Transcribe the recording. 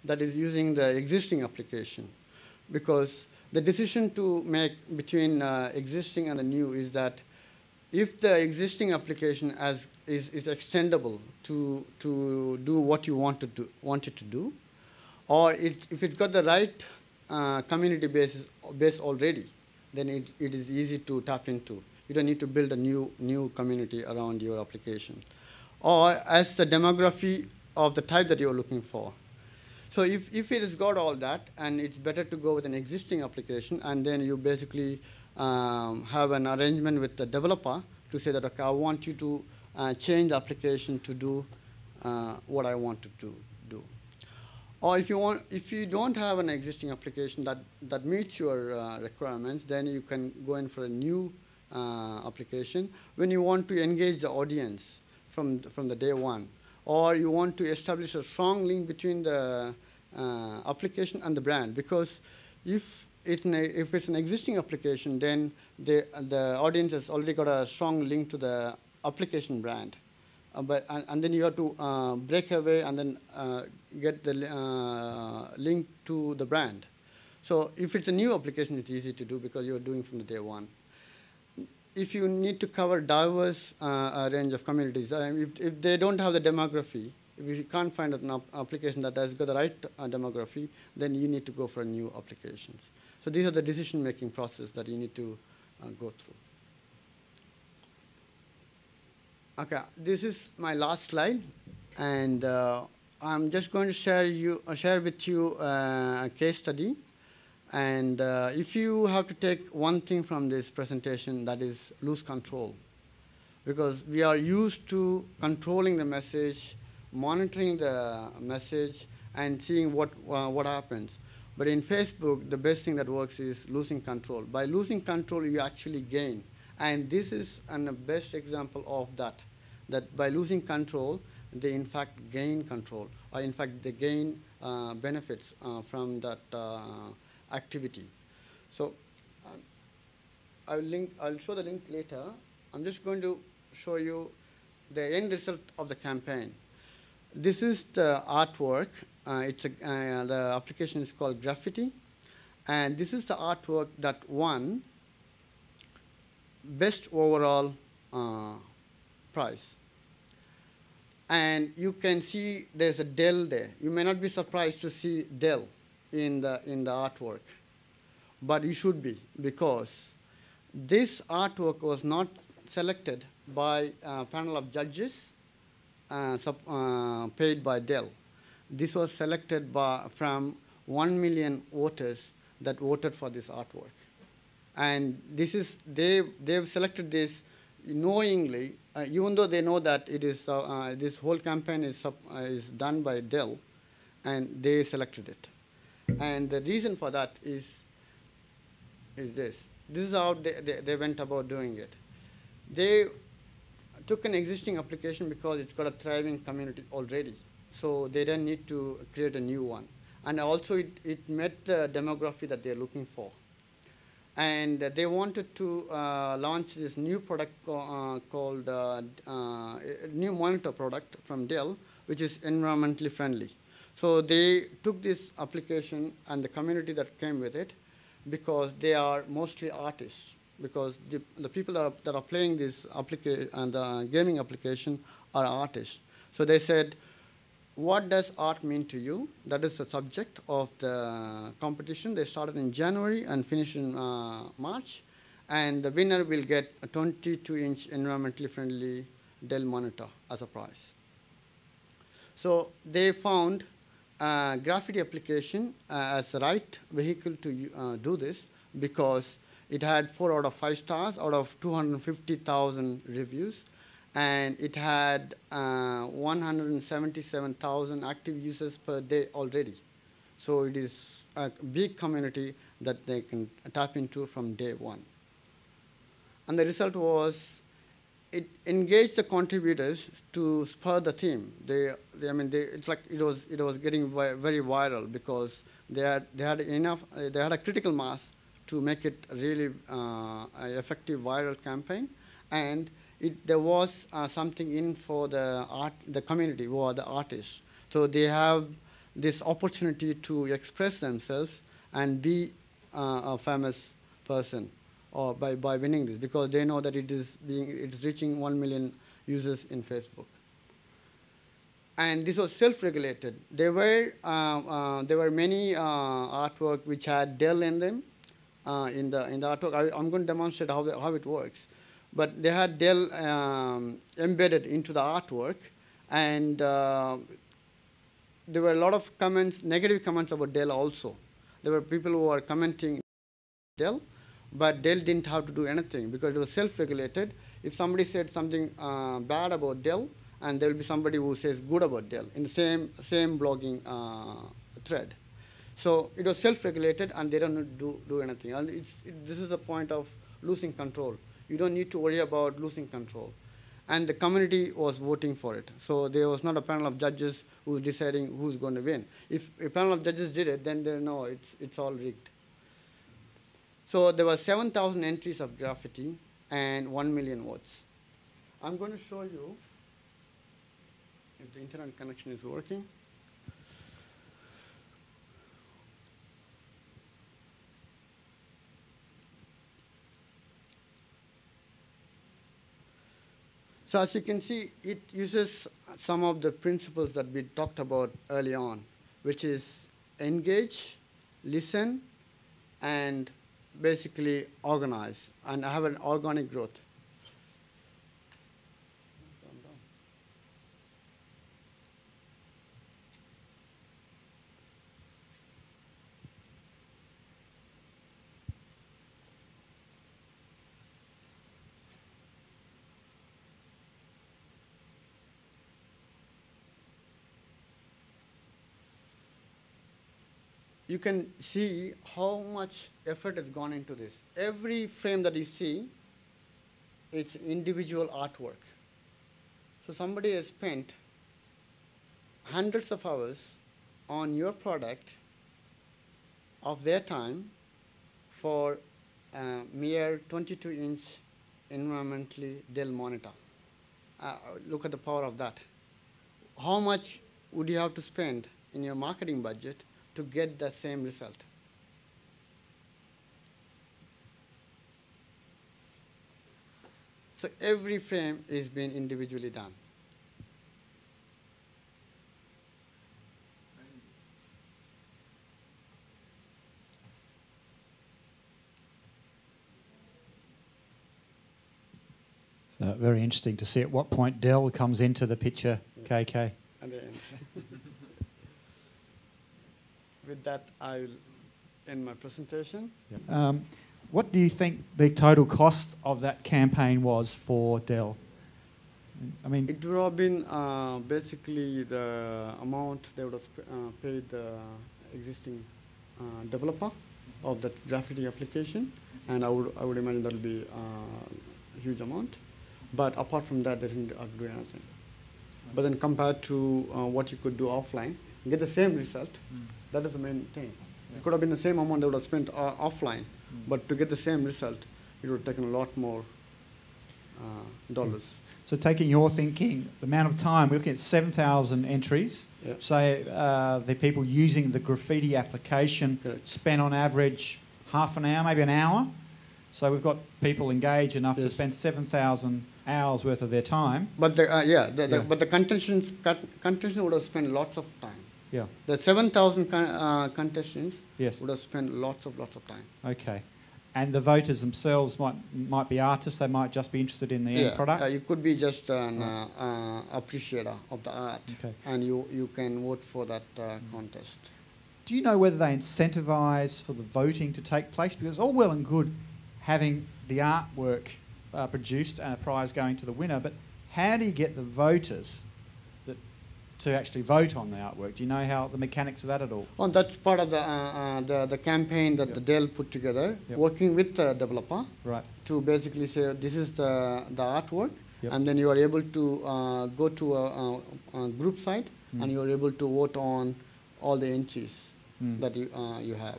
that is using the existing application, because the decision to make between existing and the new is that if the existing application is extendable to do what you want it to do, or if it's got the right community base already, then it is easy to tap into. You don't need to build a new community around your application, or as the demography of the type that you're looking for. So if it has got all that, and it's better to go with an existing application, and then you basically have an arrangement with the developer to say that, okay, I want you to change the application to do what I want it to do. Or if you don't have an existing application that meets your requirements, then you can go in for a new application when you want to engage the audience from the day one, or you want to establish a strong link between the application and the brand. Because if it's an existing application, then the audience has already got a strong link to the application brand. And then you have to break away and then get the link to the brand. So if it's a new application, it's easy to do because you're doing from the day one. If you need to cover diverse range of communities, if they don't have the demography, if you can't find an application that has got the right demography, then you need to go for new applications. So these are the decision-making process that you need to go through. Okay, this is my last slide, and I'm just going to share with you a case study. And if you have to take one thing from this presentation, that is lose control, because we are used to controlling the message, monitoring the message, and seeing what happens. But in Facebook, the best thing that works is losing control. By losing control, you actually gain. And this is the best example of that by losing control, they in fact gain control, or in fact they gain benefits from that activity. So I'll show the link later. I'm just going to show you the end result of the campaign. This is the artwork. The application is called Graffiti, and this is the artwork that won best overall prize. And you can see there's a Dell there. You may not be surprised to see Dell in the artwork, but you should be, because this artwork was not selected by a panel of judges paid by Dell. This was selected from 1 million voters that voted for this artwork. And they've selected this knowingly, even though they know that it is this whole campaign is done by Dell, and they selected it. And the reason for that is this. This is how they went about doing it. They took an existing application because it's got a thriving community already. So they didn't need to create a new one. And also it met the demography that they're looking for. And they wanted to launch this new product called new monitor product from Dell, which is environmentally friendly. So they took this application and the community that came with it, because they are mostly artists, because the people that are playing this application and the gaming application are artists. So they said, what does art mean to you? That is the subject of the competition. They started in January and finished in March. And the winner will get a 22-inch environmentally friendly Dell monitor as a prize. So they found Graffiti application as the right vehicle to do this, because it had 4 out of 5 stars out of 250,000 reviews. And it had 177,000 active users per day already. So it is a big community that they can tap into from day one. And the result was, it engaged the contributors to spur the theme. It's like it was getting very viral, because they had a critical mass to make it really an effective viral campaign. And there was something in for the community, who are the artists. So they have this opportunity to express themselves and be a famous person, or by winning this, because they know that it's reaching 1 million users in Facebook. And this was self-regulated. There were many artwork which had Dell in them. In the artwork, I'm going to demonstrate how it works. But they had Dell embedded into the artwork, and there were a lot of comments, negative comments about Dell also. There were people who were commenting Dell, but Dell didn't have to do anything because it was self-regulated. If somebody said something bad about Dell, and there will be somebody who says good about Dell in the same blogging thread. So it was self-regulated, and they don't do anything. And this is a point of losing control. You don't need to worry about losing control. And the community was voting for it. So there was not a panel of judges who was deciding who's going to win. If a panel of judges did it, then they know it's all rigged. So there were 7,000 entries of graffiti and 1 million votes. I'm going to show you if the internet connection is working. So as you can see, it uses some of the principles that we talked about early on, which is engage, listen, and basically organize, and have an organic growth. You can see how much effort has gone into this. Every frame that you see, it's individual artwork. So somebody has spent hundreds of hours on your product of their time for a mere 22-inch environmentally Dell monitor. Look at the power of that. How much would you have to spend in your marketing budget to get the same result? So every frame is being individually done. So very interesting to see at what point Dell comes into the picture, KK. At the end. With that, I will end my presentation. Yep. What do you think the total cost of that campaign was for Dell? I mean, it would have been basically the amount they would have paid the existing developer of that graffiti application, and I would imagine that will be a huge amount. But apart from that, they didn't have to do anything. But then compared to what you could do offline, get the same result. That is the main thing. It could have been the same amount they would have spent offline, but to get the same result, it would have taken a lot more dollars. So taking your thinking, the amount of time, we're looking at 7,000 entries. Yep. Say the people using the graffiti application spend on average half an hour, maybe an hour. So we've got people engaged enough to spend 7,000 hours worth of their time. But but the contestants would have spent lots of time. Yeah. The 7,000 contestants Yes. would have spent lots of time. Okay. And the voters themselves might be artists. They might just be interested in the end product. You could be just an appreciator of the art, and you can vote for that contest. Do you know whether they incentivise for the voting to take place? Because it's all well and good having the artwork produced and a prize going to the winner, but how do you get the voters to actually vote on the artwork? Do you know how the mechanics of that at all? Well, that's part of the campaign that the Dell put together, working with the developer, to basically say this is the artwork, and then you are able to go to a group site, and you are able to vote on all the entries that you have.